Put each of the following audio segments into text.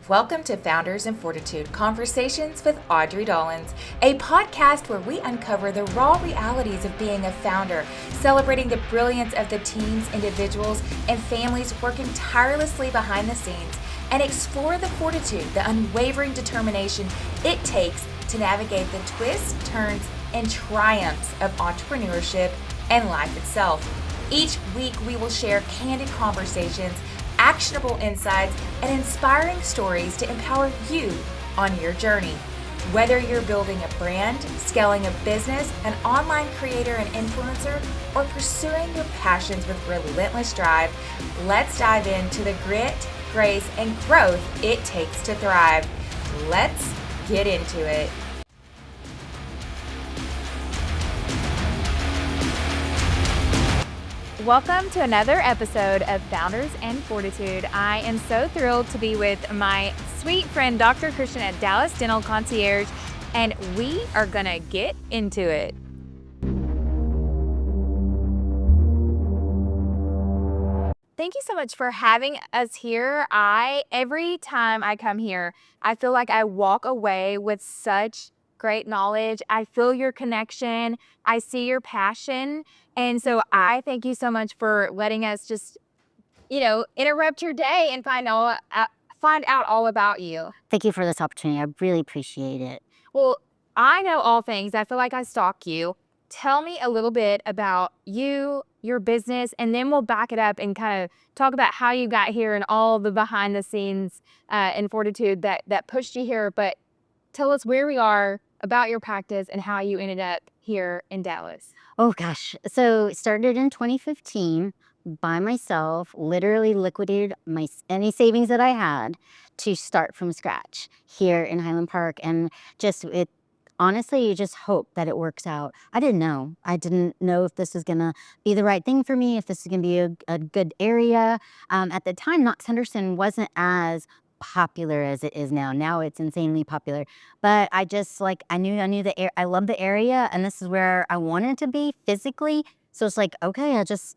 Welcome to Founders and Fortitude Conversations with Audrie Dollins, a podcast where we uncover the raw realities of being a founder, celebrating the brilliance of the teams, individuals, and families working tirelessly behind the scenes, and explore the fortitude, the unwavering determination it takes to navigate the twists, turns, and triumphs of entrepreneurship and life itself. Each week, we will share candid conversations, actionable insights, and inspiring stories to empower you on your journey. Whether you're building a brand, scaling a business, an online creator and influencer, or pursuing your passions with relentless drive, let's dive into the grit, grace, and growth it takes to thrive. Let's get into it. Welcome to another episode of Founders and Fortitude. I am so thrilled to be with my sweet friend, Dr. Christian at Dallas Dental Concierge, and we are gonna get into it. Thank you so much for having us here. Every time I come here, I feel like I walk away with such great knowledge. I feel your connection. I see your passion. And so I thank you so much for letting us just, interrupt your day and find out all about you. Thank you for this opportunity. I really appreciate it. Well, I know all things. I feel like I stalk you. Tell me a little bit about you, your business, and then we'll back it up and kind of talk about how you got here and all the behind the scenes and fortitude that pushed you here. But tell us where we are, about your practice, and how you ended up here in Dallas. Oh gosh. So it started in 2015 by myself, literally liquidated any savings that I had to start from scratch here in Highland Park. And honestly, you just hope that it works out. I didn't know. I didn't know if this was going to be the right thing for me, if this is going to be a good area. At the time, Knox Henderson wasn't as popular as it is now. Now it's insanely popular. But I knew I love the area, and this is where I wanted to be physically. So it's like, okay, I just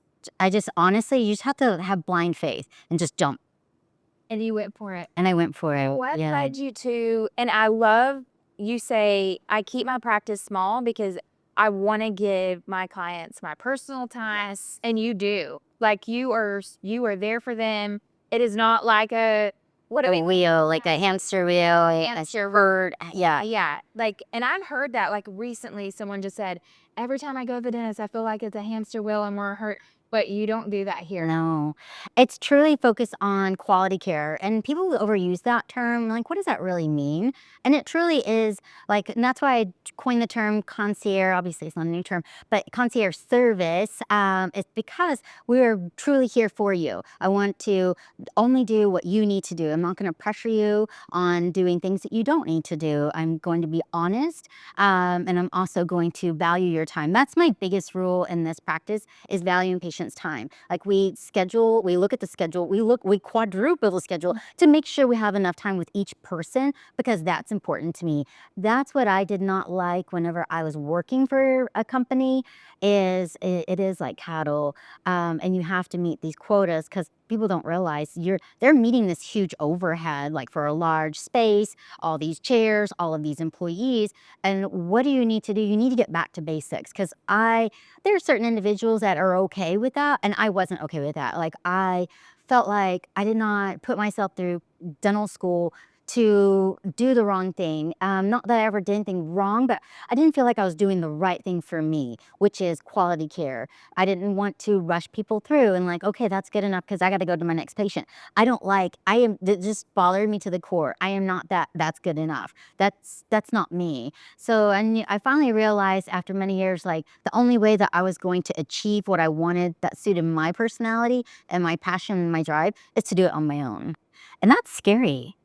honestly, you just have to have blind faith and just jump. And you went for it. And I went for it. What led you to, and I love you say, I keep my practice small because I want to give my clients my personal time. Yes. And you do. Like you are there for them. It is not like a wheel, like a hamster wheel, a bird. Yeah. Yeah. Like, and I've heard that like recently someone just said, every time I go to the dentist, I feel like it's a hamster wheel and we're hurt. But you don't do that here. No, it's truly focused on quality care. And people overuse that term. Like, what does that really mean? And it truly is like, and that's why I coined the term concierge. Obviously, it's not a new term, but concierge service. It's because we're truly here for you. I want to only do what you need to do. I'm not going to pressure you on doing things that you don't need to do. I'm going to be honest. And I'm also going to value your time. That's my biggest rule in this practice is valuing patients' time. Like we look at the schedule, we quadruple the schedule to make sure we have enough time with each person because that's important to me. That's what I did not like whenever I was working for a company it is like cattle. And you have to meet these quotas because people don't realize they're meeting this huge overhead, like for a large space, all these chairs, all of these employees. And what do you need to do? You need to get back to basics because there are certain individuals that are okay with that. And I wasn't okay with that. Like I felt like I did not put myself through dental school to do the wrong thing. Not that I ever did anything wrong, but I didn't feel like I was doing the right thing for me, which is quality care. I didn't want to rush people through and like, okay, that's good enough because I got to go to my next patient. It just bothered me to the core. I am not that's good enough. That's not me. So I finally realized after many years, like the only way that I was going to achieve what I wanted that suited my personality and my passion and my drive is to do it on my own. And that's scary.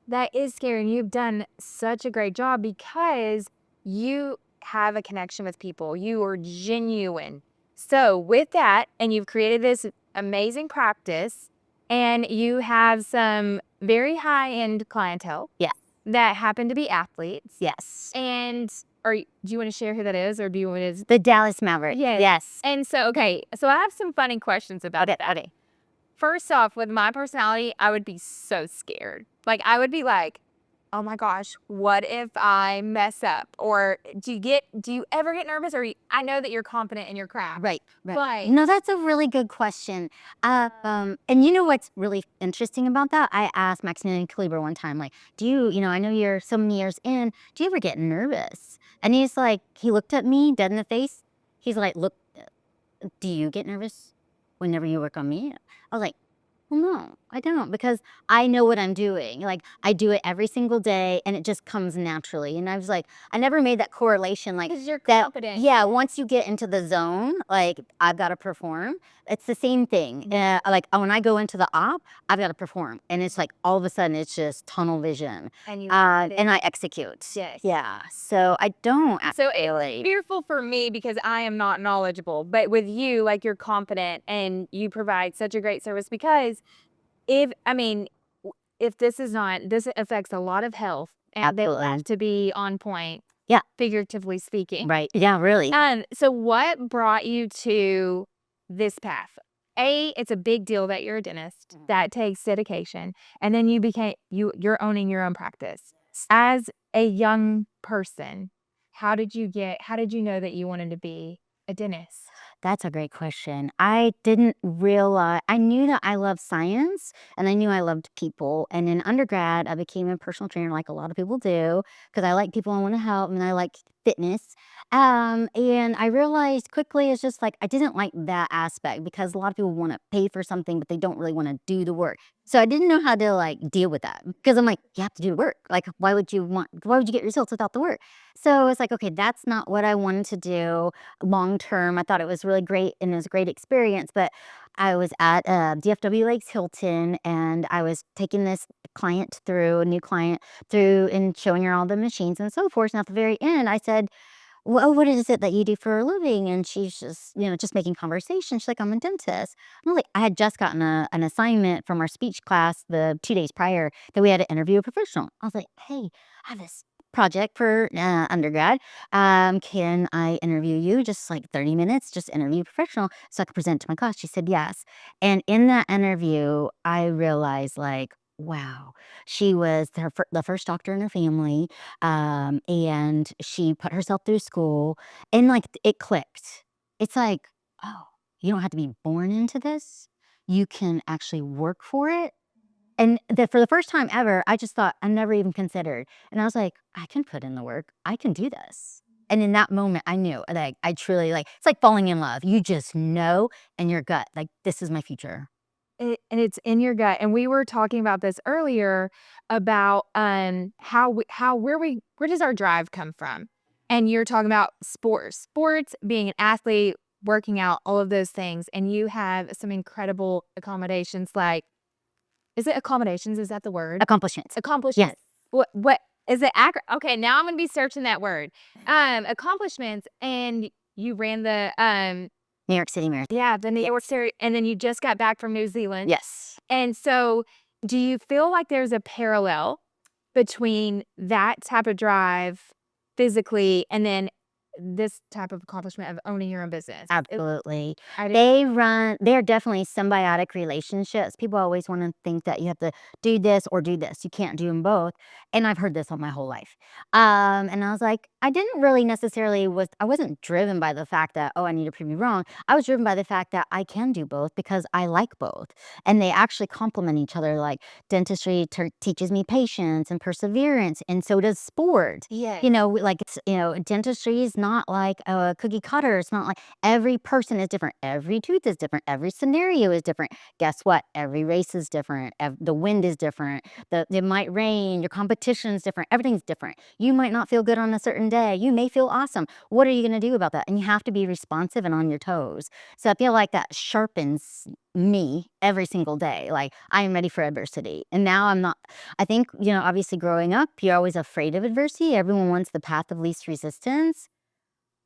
That is scary. And you've done such a great job because you have a connection with people. You are genuine. So with that, and you've created this amazing practice and you have some very high-end clientele. Yeah. That happen to be athletes. Yes. And do you want to share who that is or do you want to? The Dallas Maverick. Yes. And so, okay. So I have some funny questions about it. First off, with my personality, I would be so scared. Like, I would be like, oh my gosh, what if I mess up? Or do you ever get nervous? Or I know that you're confident in your craft. Right. But No, that's a really good question. And you know what's really interesting about that? I asked Maximilian Kleber one time, like, I know you're so many years in, do you ever get nervous? And he's like, he looked at me dead in the face. He's like, look, do you get nervous whenever you work on me? I was like, well, no, I don't, because I know what I'm doing. Like, I do it every single day and it just comes naturally. And I was like, I never made that correlation. Like, because you're that, confident. yeah, once you get into the zone, like, I've got to perform. It's the same thing. Like, when I go into the op, I've got to perform. And it's like, all of a sudden, it's just tunnel vision. And And I execute. Yes. Yeah. So I don't So actually. it's fearful for me because I am not knowledgeable. But with you, like, you're confident and you provide such a great service because if this affects a lot of health and they Absolutely. have to be on point. Yeah. Figuratively speaking. Right. Yeah, really. So what brought you to this path? It's a big deal that you're a dentist. That takes dedication. And then you're owning your own practice. As a young person, how did you know that you wanted to be a dentist? That's a great question. I didn't realize, I knew that I loved science and I knew I loved people. And in undergrad, I became a personal trainer like a lot of people do because I like people, I want to help, and I like fitness. And I realized quickly it's just like I didn't like that aspect because a lot of people want to pay for something, but they don't really want to do the work. So I didn't know how to like deal with that because I'm like, you have to do the work. Like, why would you get results without the work? So it's like, okay, that's not what I wanted to do long term. I thought it was really great and it was a great experience, but I was at DFW Lakes Hilton and I was taking this a new client through and showing her all the machines and so forth. And at the very end, I said, well, what is it that you do for a living? And she's just making conversation. She's like, I'm a dentist. And I'm like, I had just gotten an assignment from our speech class the 2 days prior that we had to interview a professional. I was like, hey, I have this project for undergrad. Can I interview you? Just like 30 minutes, just interview a professional so I could present to my class. She said yes. And in that interview, I realized like, wow, she was the first doctor in her family. And she put herself through school and like it clicked. It's like, oh, you don't have to be born into this. You can actually work for it. And for the first time ever, I just thought I never even considered. And I was like, I can put in the work. I can do this. And in that moment, I knew, like, I truly, like, it's like falling in love. You just know in your gut, like, this is my future. And it's in your gut. And we were talking about this earlier about where does our drive come from? And you're talking about sports, being an athlete, working out, all of those things. And you have some incredible accommodations. Like, is it accommodations? Is that the word? Accomplishments. Accomplishments. Yes. What is it? Okay, now I'm gonna be searching that word. Accomplishments. And you ran the New York City Marathon. yeah, the New York City, and then you just got back from New Zealand. Yes. And so, do you feel like there's a parallel between that type of drive physically and then this type of accomplishment of owning your own business? Absolutely. I do. They're definitely symbiotic relationships. People always want to think that you have to do this or do this. You can't do them both. And I've heard this all my whole life. And I was like, I didn't really I wasn't driven by the fact that, oh, I need to prove you wrong. I was driven by the fact that I can do both because I like both. And they actually complement each other. Like dentistry teaches me patience and perseverance. And so does sport. Yeah. Dentistry is not like a cookie cutter. It's not like every person is different. Every tooth is different. Every scenario is different. Guess what? Every race is different. The wind is different. It might rain. Your competition is different. Everything's different. You might not feel good on a certain day. You may feel awesome. What are you going to do about that? And you have to be responsive and on your toes. So I feel like that sharpens me every single day. Like I am ready for adversity. And now I'm not. I think, obviously growing up, you're always afraid of adversity. Everyone wants the path of least resistance.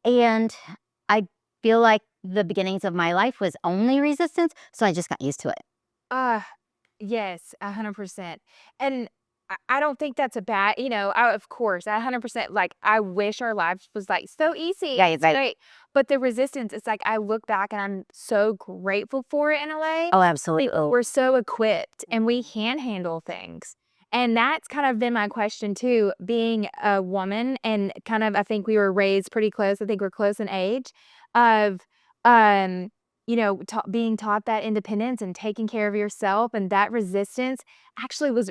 And I feel like the beginnings of my life was only resistance, so I just got used to it. Yes, 100%. And I don't think that's a bad, of course, 100%. Like, I wish our lives was like so easy. Yeah, It's right. great. But the resistance, it's like I look back and I'm so grateful for it in a way. Oh, absolutely. We're so equipped and we can handle things. And that's kind of been my question too, being a woman and kind of, I think we were raised pretty close. I think we're close in age of, um, being taught that independence and taking care of yourself, and that resistance actually was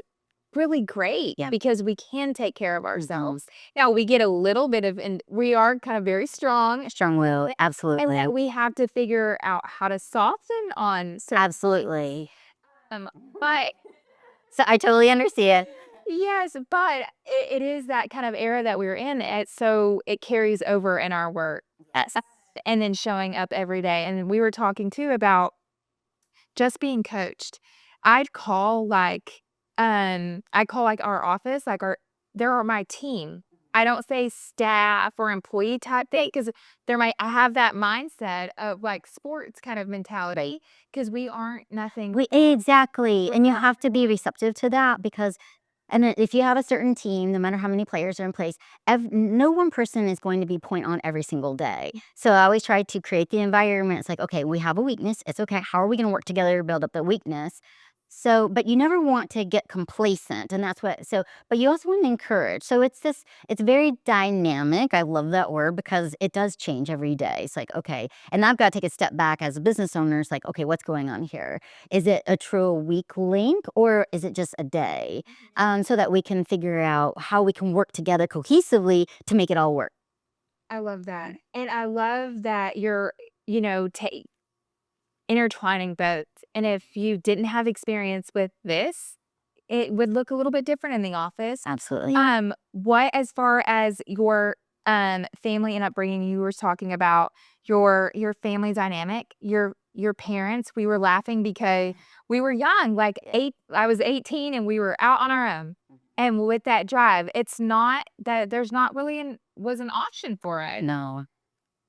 really great Yeah. because we can take care of ourselves. Now we get a little bit of, and we are kind of very strong, Strong-willed, absolutely. and that we have to figure out how to soften on certain, Absolutely. but So I totally understand. yes, but it is that kind of era that we're in, so it carries over in our work, Yes. and then showing up every day. And we were talking too about just being coached. I call like our office, like they're my team. I don't say staff or employee type thing because I have that mindset of like sports kind of mentality because we aren't nothing. Exactly, and you have to be receptive to that because and then if you have a certain team, no matter how many players are in place, no one person is going to be point on every single day. So I always try to create the environment. It's like, okay, we have a weakness. It's okay. How are we going to work together to build up the weakness? So, but you never want to get complacent. And that's but you also want to encourage. So it's very dynamic. I love that word because it does change every day. It's like, okay. And I've got to take a step back as a business owner. It's like, okay, what's going on here? Is it a true weak link or is it just a day? So that we can figure out how we can work together cohesively to make it all work. I love that. And I love that you're, you know, intertwining both. And if you didn't have experience with this, it would look a little bit different in the office. Absolutely. What, as far as your family and upbringing, you were talking about your family dynamic, your parents. We were laughing because we were young, like I was 18 and we were out on our own. And with that drive, it's not that there's not really was an option for us. No.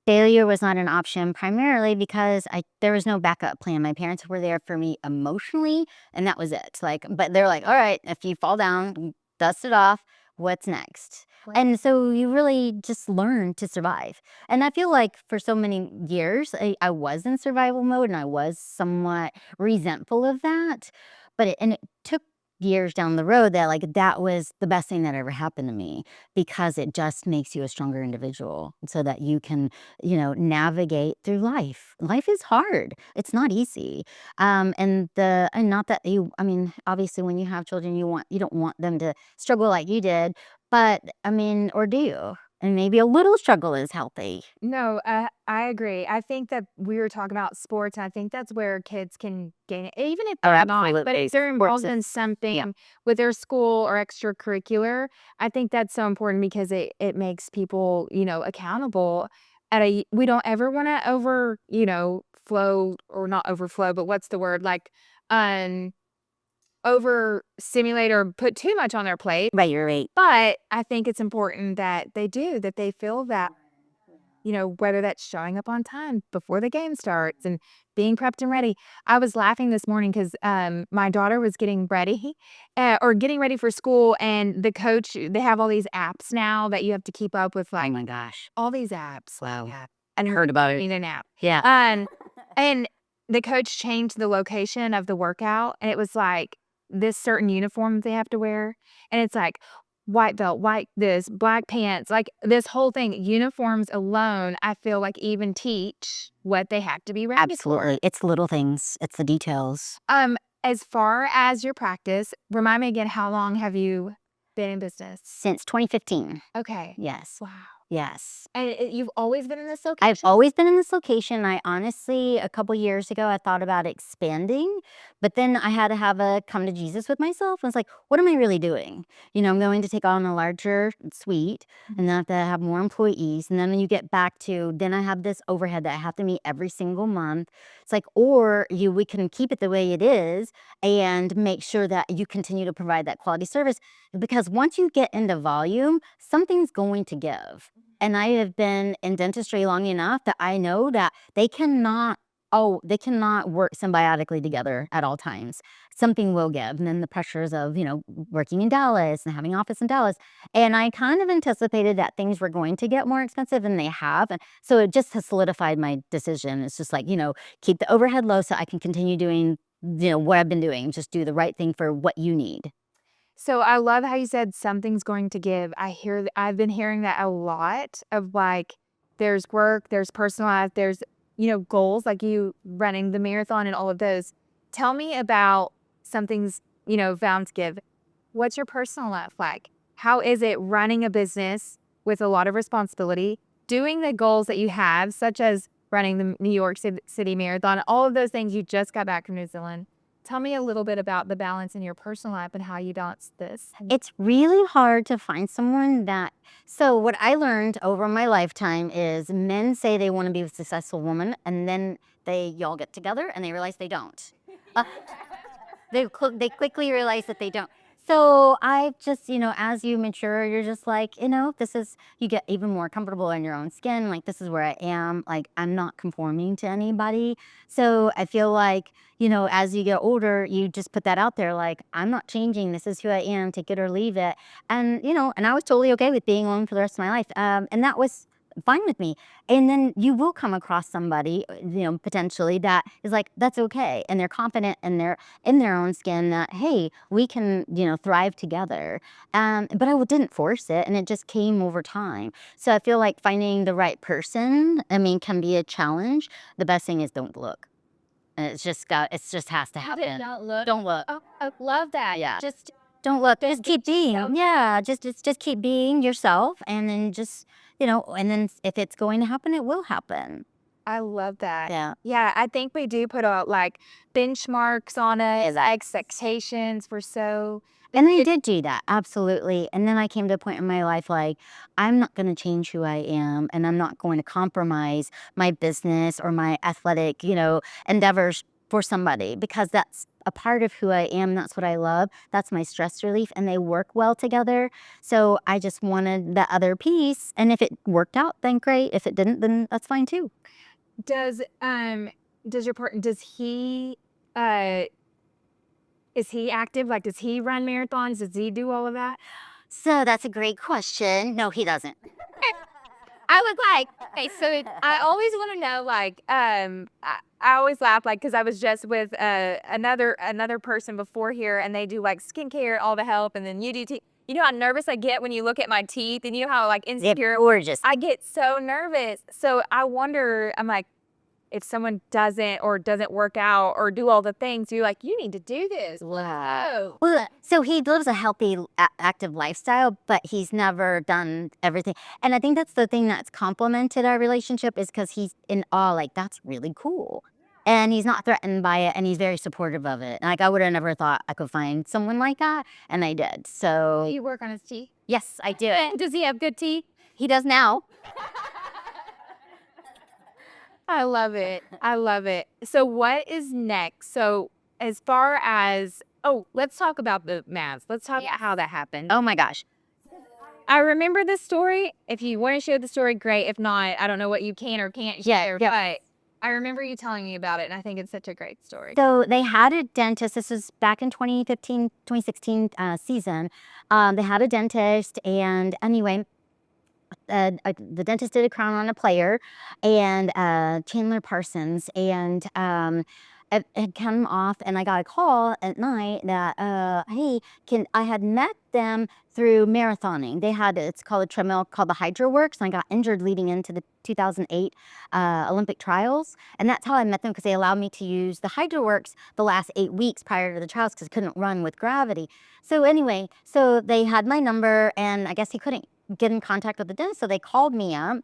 Failure was not an option primarily because there was no backup plan. My parents were there for me emotionally, and that was it. Like, but they're like, all right, if you fall down, dust it off. What's next? Right. And so you really just learn to survive. And I feel like for so many years, I was in survival mode and I was somewhat resentful of that. But it took years down the road that that was the best thing that ever happened to me because it just makes you a stronger individual so that you can navigate through life. Life is hard. It's not easy. And not that I mean, obviously when you have children, you don't want them to struggle like you did, but I mean, or do you? And maybe a little struggle is healthy. No, I agree. I think that we were talking about sports, and I think that's where kids can gain it, even if they're not. But if they're involved in something with their school or extracurricular, I think that's so important because it makes people, accountable. We don't ever want to flow or not overflow, but what's the word? Like, over stimulate or put too much on their plate. Right, you're right. But I think it's important that they feel that, whether that's showing up on time before the game starts and being prepped and ready. I was laughing this morning because my daughter was getting ready or getting ready for school, and the coach, they have all these apps now that you have to keep up with, Oh like my gosh. all these apps. Wow. Yeah. I heard about it. Need an app. Yeah. And the coach changed the location of the workout, and it was like this certain uniform that they have to wear. And it's like white belt, white this, black pants, like this whole thing. Uniforms alone, I feel like even teach what they have to be ready for. Absolutely. It's little things. It's the details. As far as your practice, remind me again, how long have you been in business? Since 2015. Okay. Yes. Wow. Yes. And you've always been in this location? I've always been in this location. I honestly, a couple years ago, I thought about expanding, but then I had to have a come to Jesus with myself. I was like, what am I really doing? I'm going to take on a larger suite and then I have to have more employees. And then when you get back to, then I have this overhead that I have to meet every single month. It's like, or we can keep it the way it is and make sure that you continue to provide that quality service. Because once you get into volume, something's going to give. And I have been in dentistry long enough that I know that they cannot work symbiotically together at all times. Something will give. And then the pressures of, working in Dallas and having office in Dallas. And I kind of anticipated that things were going to get more expensive and they have. And so it just has solidified my decision. It's just like, keep the overhead low so I can continue doing, what I've been doing. Just do the right thing for what you need. So I love how you said something's going to give. I've been hearing that a lot of like, there's work, there's personal life, there's, goals like you running the marathon and all of those. Tell me about something's, bound to give. What's your personal life like? How is it running a business with a lot of responsibility, doing the goals that you have, such as running the New York City Marathon, all of those things? You just got back from New Zealand. Tell me a little bit about the balance in your personal life and how you balance this. It's really hard to find someone that. So what I learned over my lifetime is men say they want to be a successful woman, and then they all get together and they realize they don't. Uh, they quickly realize that they don't. So I just, as you mature, you're just like, you get even more comfortable in your own skin. Like, this is where I am. Like, I'm not conforming to anybody. So I feel like, as you get older, you just put that out there. Like, I'm not changing. This is who I am. Take it or leave it. And, and I was totally okay with being alone for the rest of my life. And that was fine with me. And then you will come across somebody, potentially that is like, that's okay. And they're confident and they're in their own skin that, hey, we can, thrive together. But I didn't force it, and it just came over time. So I feel like finding the right person, can be a challenge. The best thing is don't look. And it just has to happen. Don't look. Don't look. Oh, I love that. Yeah. Just Don't look. Just keep being. yourself. Yeah. Just keep being yourself, and then just, and then if it's going to happen, it will happen. I love that. Yeah. Yeah, I think we do put out like benchmarks on it, Exactly. expectations for so. And I did do that, absolutely. And then I came to a point in my life like, I'm not going to change who I am, and I'm not going to compromise my business or my athletic, endeavors for somebody, because that's a part of who I am. That's what I love. That's my stress relief, and they work well together. So I just wanted the other piece. And if it worked out, then great. If it didn't, then that's fine too. Does your partner, is he active? Like, does he run marathons? Does he do all of that? So that's a great question. No, he doesn't. I was like, okay, so I always want to know, like, I always laugh, like, because I was just with another person before here, and they do like skincare, all the help, and then you do teeth. You know how nervous I get when you look at my teeth, and you know how like They're insecure gorgeous. I get so nervous. So I wonder, I'm like, if someone doesn't work out or do all the things, you're like, you need to do this. Wow. Well, so he lives a healthy, active lifestyle, but he's never done everything. And I think that's the thing that's complemented our relationship, is because he's in awe, like, that's really cool. And he's not threatened by it, and he's very supportive of it. Like, I would have never thought I could find someone like that, and I did. So you work on his teeth. yes, I do. And does he have good teeth? He does now. I love it. I love it. So what is next? So as far as, let's talk about the mass. Let's talk about how that happened. Oh my gosh. I remember this story. If you want to share the story, great. If not, I don't know what you can or can't share. Yeah. But I remember you telling me about it, and I think it's such a great story. So they had a dentist. This was back in 2015, 2016 season. They had a dentist, and anyway, the dentist did a crown on a player, and Chandler Parsons, and it had come off, and I got a call at night that, hey, I had met them through marathoning. It's called a treadmill called the Hydro Works, and I got injured leading into the 2008 Olympic trials. And that's how I met them, because they allowed me to use the Hydro Works the last 8 weeks prior to the trials, because I couldn't run with gravity. So anyway, so they had my number, and I guess he couldn't get in contact with the dentist, so they called me up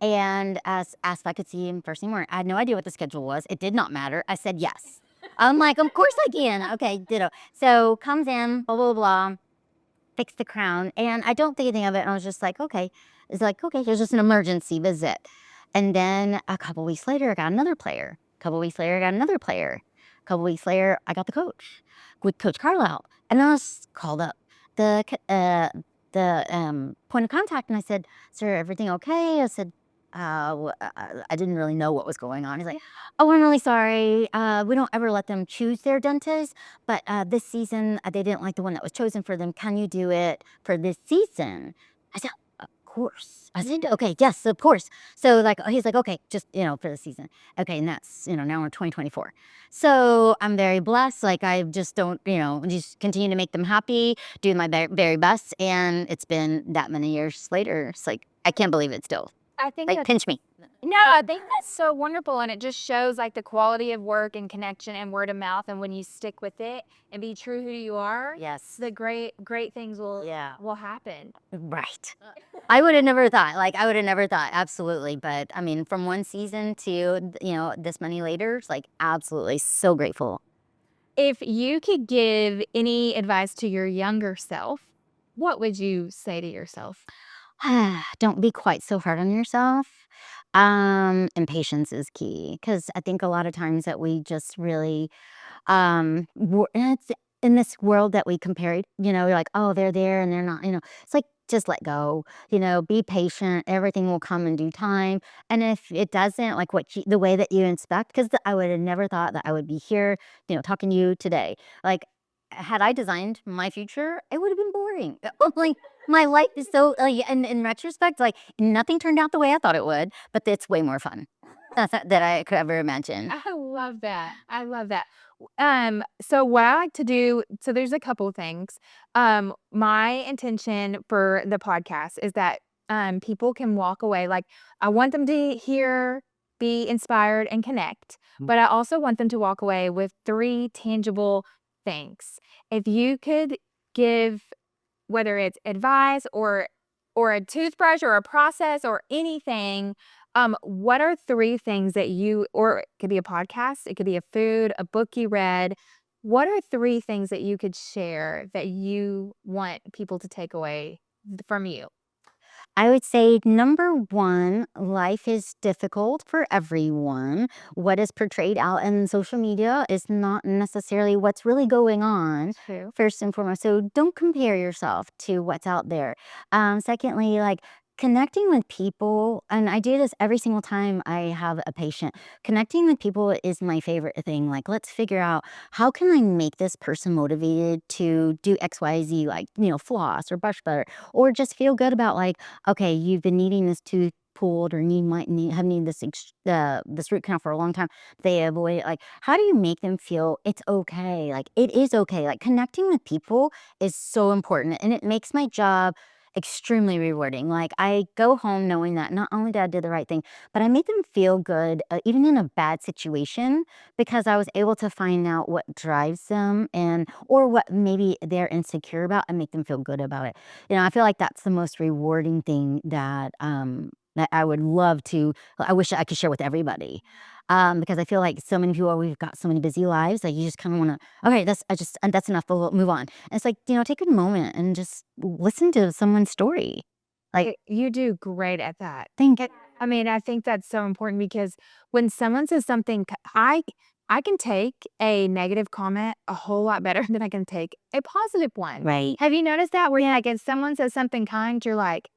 and asked if I could see him first thing morning. I had no idea what the schedule was. It did not matter. I said yes. I'm like, of course I can. Okay, ditto. So comes in, blah, blah, blah, fix the crown. And I don't think anything of it. And I was just like, okay. It's like, okay, here's just an emergency visit. And then a couple weeks later, I got another player. A couple weeks later, I got another player. A couple weeks later, I got the coach with Coach Carlisle. And I was called up the point of contact, and I said, sir, everything okay? I said, I didn't really know what was going on. He's like, oh, I'm really sorry. We don't ever let them choose their dentist, but this season they didn't like the one that was chosen for them. Can you do it for this season? I said, of course. I said, okay, yes, of course. So like, he's like, okay, just, for the season. Okay. And that's, now we're 2024. So I'm very blessed. Like I just don't, just continue to make them happy, do my very best. And it's been that many years later. It's like, I can't believe it still. I think Like, pinch me. No, I think that's so wonderful, and it just shows like the quality of work and connection and word of mouth. And when you stick with it and be true who you are, Yes. the great things will happen. Right. I would have never thought. Absolutely. But I mean, from one season to, this many later, it's like absolutely so grateful. If you could give any advice to your younger self, what would you say to yourself? Don't be quite so hard on yourself. And patience is key because I think a lot of times that we just really, and it's in this world that we compare, you're like, oh, they're there and they're not, it's like, just let go, be patient. Everything will come in due time. And if it doesn't, like the way that you inspect, because I would have never thought that I would be here, talking to you today. Like, had I designed my future, it would have been boring. Like, my life is so, in retrospect, like, nothing turned out the way I thought it would, but it's way more fun that I could ever imagine. I love that. I love that. So what I like to do, so there's a couple of things. My intention for the podcast is that people can walk away. Like I want them to hear, be inspired, and connect. But I also want them to walk away with 3 tangible things. If you could give, whether it's advice or a toothbrush or a process or anything, what are 3 things that you, or it could be a podcast, it could be a food, a book you read. What are 3 things that you could share that you want people to take away from you? I would say number 1, life is difficult for everyone. What is portrayed out in social media is not necessarily what's really going on. True. First and foremost. So don't compare yourself to what's out there. Secondly, like connecting with people, and I do this every single time I have a patient. Connecting with people is my favorite thing. Like, let's figure out how can I make this person motivated to do XYZ, like, floss or brush better, or just feel good about like, okay, you've been needing this tooth pulled, or you might have needed this root canal for a long time. They avoid it. Like, how do you make them feel it's okay? Like, it is okay. Like, connecting with people is so important, and it makes my job extremely rewarding. Like, I go home knowing that not only did I do the right thing, but I made them feel good, even in a bad situation, because I was able to find out what drives them or what maybe they're insecure about and make them feel good about it. I feel like that's the most rewarding thing that I would love to. I wish I could share with everybody. Because I feel like so many people, we've got so many busy lives that you just kind of want to, okay, that's enough, we'll move on. And it's like, take a moment and just listen to someone's story. Like, You do great at that. think I mean, I think that's so important because when someone says something, I can take a negative comment a whole lot better than I can take a positive one. right. Have you noticed that? Where like if someone says something kind, you're like,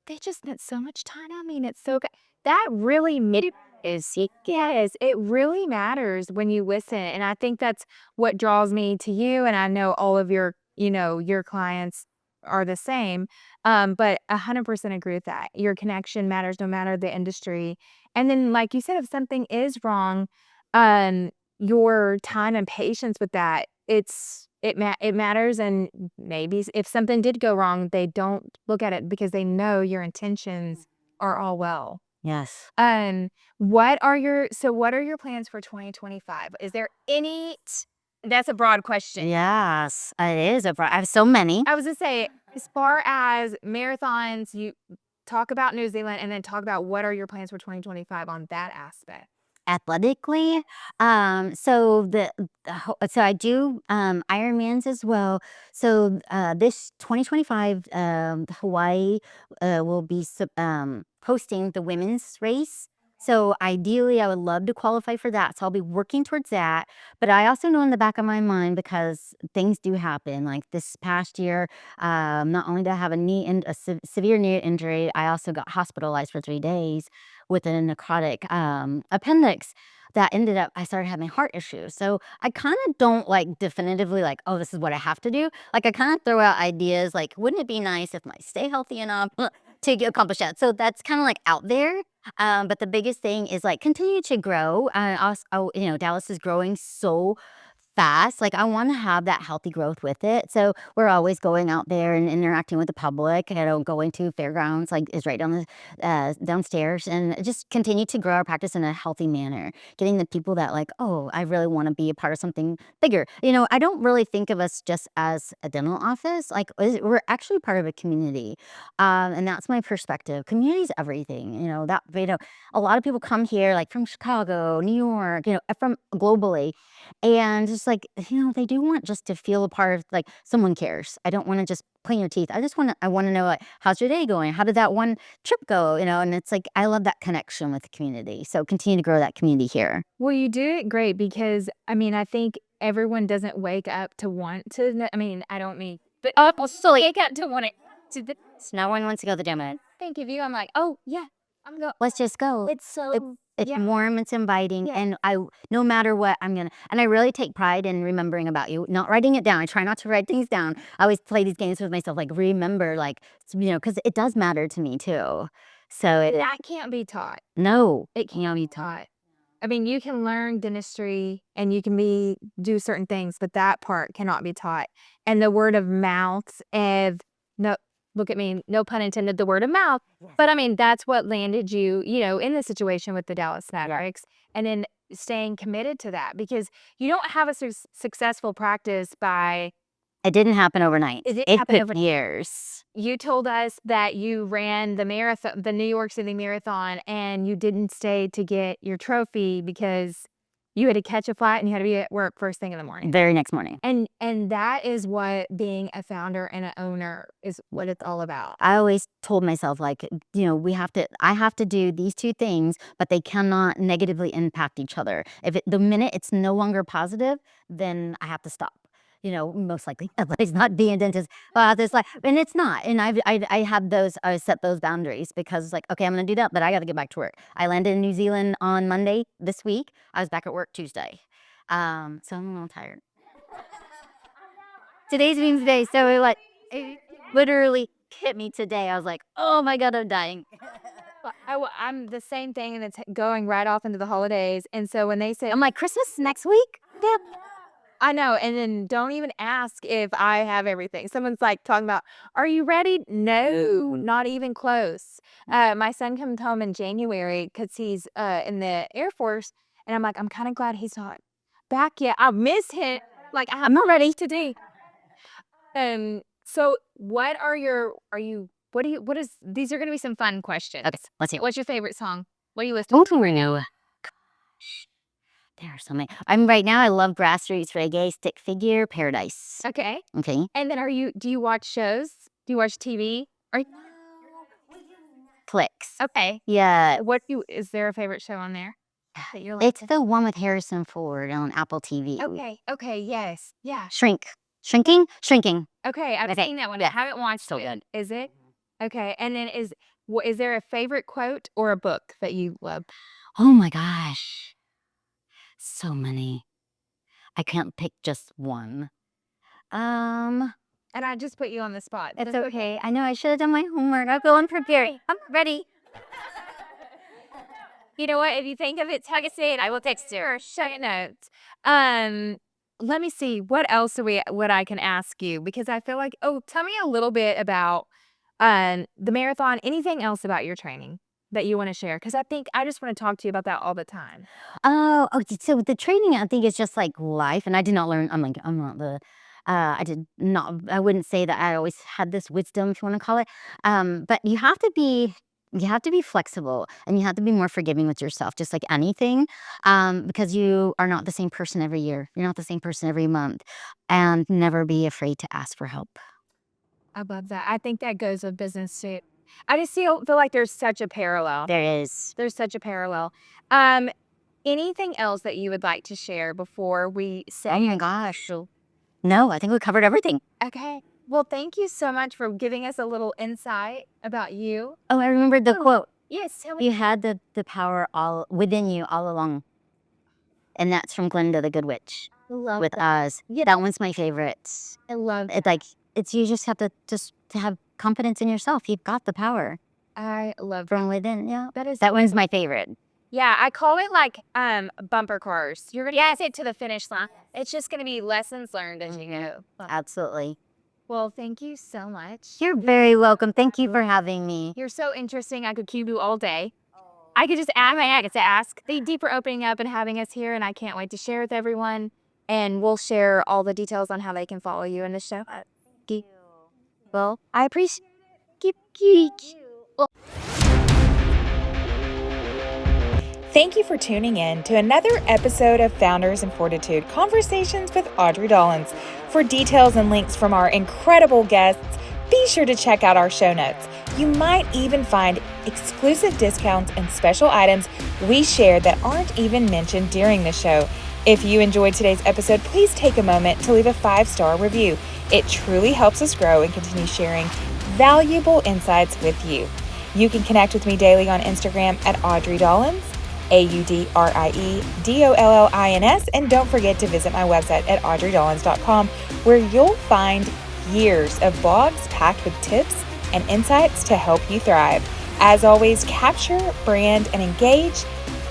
they just spent so much time on me and it's so good. That really matters. Yes, it really matters when you listen. And I think that's what draws me to you. And I know all of your, your clients are the same. But 100% agree with that. Your connection matters no matter the industry. And then, like you said, if something is wrong, your time and patience with that, it matters. And maybe if something did go wrong, they don't look at it because they know your intentions are all well. Yes. What are your plans for 2025? Is there any? That's a broad question. Yes, it is. I have so many. I was gonna say, as far as marathons, you talk about New Zealand and then talk about what are your plans for 2025 on that aspect. Athletically, so so I do Ironmans as well. So this 2025, Hawaii will be hosting the women's race. So ideally, I would love to qualify for that. So I'll be working towards that. But I also know in the back of my mind, because things do happen. Like this past year, not only did I have a severe knee injury, I also got hospitalized for 3 days with a necrotic appendix that ended up, I started having heart issues. So I kind of don't like definitively like, oh, this is what I have to do. Like I kind of throw out ideas like, wouldn't it be nice if I stay healthy enough to accomplish that. So that's kind of like out there. But the biggest thing is like continue to grow. Dallas is growing so fast. Like I want to have that healthy growth with it. So we're always going out there and interacting with the public. Going to fairgrounds like is right down the downstairs, and just continue to grow our practice in a healthy manner. Getting the people that like, oh, I really want to be a part of something bigger. I don't really think of us just as a dental office. Like we're actually part of a community, and that's my perspective. Community is everything. A lot of people come here like from Chicago, New York, from globally. And just like, they do want just to feel a part of like someone cares. I don't want to just clean your teeth. I want to know like, how's your day going? How did that one trip go? And it's like, I love that connection with the community. So continue to grow that community here. Well, you do it great because, I think everyone doesn't wake up to want to, I don't mean, but Also, wake up to want it. So no one wants to go to the gym. Think of you. I'm like, oh yeah, I'm going. Let's just go. It's so It's yeah. warm, it's inviting, Yeah. and no matter what, and I really take pride in remembering about you, not writing it down. I try not to write things down. I always play these games with myself, like remember, like, because it does matter to me too. So that can't be taught. no, It can't be taught. You can learn dentistry and you can do certain things, but that part cannot be taught. And the word of mouth no, look at me, no pun intended, the word of mouth. But that's what landed you, in the situation with the Dallas Mavericks, and then staying committed to that because you don't have a successful practice by. it didn't happen overnight. It didn't It happen took overnight. years. You told us that you ran the marathon, the New York City Marathon, and you didn't stay to get your trophy because you had to catch a flight and you had to be at work first thing in the morning. Very next morning. And that is what being a founder and an owner is what it's all about. I always told myself, like, I have to do these two things, but they cannot negatively impact each other. The minute it's no longer positive, then I have to stop. Most likely, it's not being a dentist. And it's not. And I set those boundaries because it's like, okay, I'm going to do that, but I got to get back to work. I landed in New Zealand on Monday this week. I was back at work Tuesday. So I'm a little tired. Today's Wednesday, so it literally hit me today. I was like, oh my God, I'm dying. I'm the same thing, and it's going right off into the holidays. And so when they say, I'm like, Christmas next week? Yeah. I know. And then don't even ask if I have everything. Someone's like talking about, are you ready? No, not even close. My son comes home in January because he's in the Air Force. And I'm like, I'm kind of glad he's not back yet. I miss him. Like, I'm not ready today. So what These are going to be some fun questions. Okay, let's see. What's your favorite song? What do you listen to? Gosh. There are so many. Right now, I love grassroots reggae, stick figure, paradise. Okay. Okay. And then do you watch shows? Do you watch TV? Clicks. Okay. Yeah. Is there a favorite show on there? That you're It's the one with Harrison Ford on Apple TV. Okay. Yes. Yeah. Shrinking? Okay. I've Okay. seen that one. Yeah. I haven't watched So it. good. Is it? Okay. And then is there a favorite quote or a book that you love? Oh my gosh. So many. I can't pick just one. And I just put you on the spot. It's okay. I know I should have done my homework. I'll go unprepared. I'm ready. You know what? If you think of it, tag us in. I will text you or show you notes. Let me see. What else what I can ask you? Because I feel like, tell me a little bit about the marathon. Anything else about your training that you want to share? Because I just want to talk to you about that all the time. Oh, so the training, I think, is just like life. And I did not learn, I wouldn't say that I always had this wisdom, if you want to call it. But you have to be flexible, and you have to be more forgiving with yourself, just like anything, because you are not the same person every year. You're not the same person every month, and never be afraid to ask for help. I love that. I think that goes with business too. I just feel like there's such a parallel. There is. There's such a parallel. Anything else that you would like to share before we say? Oh my gosh. No, I think we covered everything. Okay. Well, thank you so much for giving us a little insight about you. Oh, I remembered the quote. Yes, tell me. You had the power all within you all along. And that's from Glinda the Good Witch Love with that. Oz. Yeah, that one's my favorite. I love It's like, you just have to have confidence in yourself. You've got the power. I love from within. Yeah, that. Is that one's my favorite. Yeah, I call it like bumper cars. You're gonna get it to the finish line. It's just gonna be lessons learned as you go. Absolutely. Well, thank you so much. You're very welcome. Thank you for having me. You're so interesting. I could keep you all day. I could just ask. Thank you for opening up and having us here, and I can't wait to share with everyone. And we'll share all the details on how they can follow you in the show. Well, I appreciate it. Thank you for tuning in to another episode of Founders in Fortitude, Conversations with Audrie Dollins. For details and links from our incredible guests, be sure to check out our show notes. You might even find exclusive discounts and special items we shared that aren't even mentioned during the show. If you enjoyed today's episode, please take a moment to leave a 5-star review. It truly helps us grow and continue sharing valuable insights with you. You can connect with me daily on Instagram at Audrie Dollins, AudrieDollins, and don't forget to visit my website at audriedollins.com, where you'll find years of blogs packed with tips and insights to help you thrive. As always, capture, brand, and engage,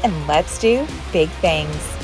and let's do big things.